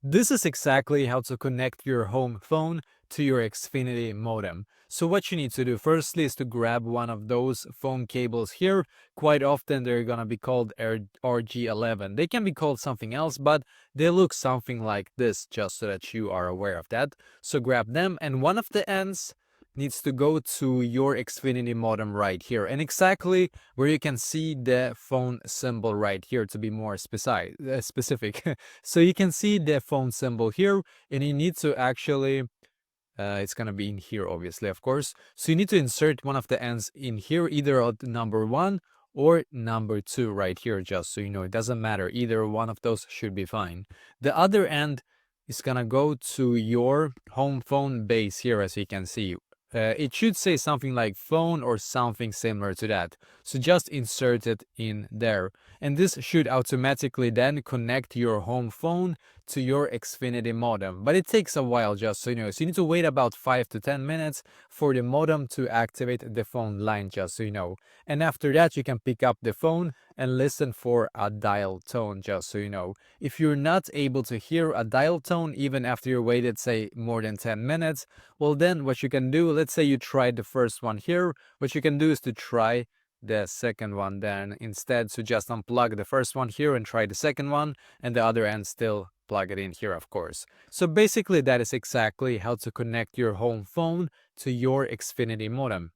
This is exactly how to connect your home phone to your Xfinity modem. So what you need to do firstly is to grab one of those phone cables here. Quite often they're gonna be called RG11. They can be called something else, but they look something like this, just so that you are aware of that. So grab them, and one of the ends needs to go to your Xfinity modem right here, and exactly where you can see the phone symbol right here, to be more specific. So you can see the phone symbol here, and you need to actually, it's gonna be in here, obviously, of course. So you need to insert one of the ends in here, either at number 1 or number 2 right here, just so you know. It doesn't matter. Either one of those should be fine. The other end is gonna go to your home phone base here, as you can see. It should say something like phone or something similar to that. So just insert it in there. And this should automatically then connect your home phone to your Xfinity modem. But it takes a while, just so you know. So you need to wait about 5 to 10 minutes for the modem to activate the phone line, just so you know. And after that, you can pick up the phone and listen for a dial tone, just so you know. If you're not able to hear a dial tone even after you waited, say, more than 10 minutes, well, then what you can do, let's say you tried the first one here, what you can do is to try the second one then instead. So just unplug the first one here and try the second one, and the other end still plug it in here, of course. So basically that is exactly how to connect your home phone to your Xfinity modem.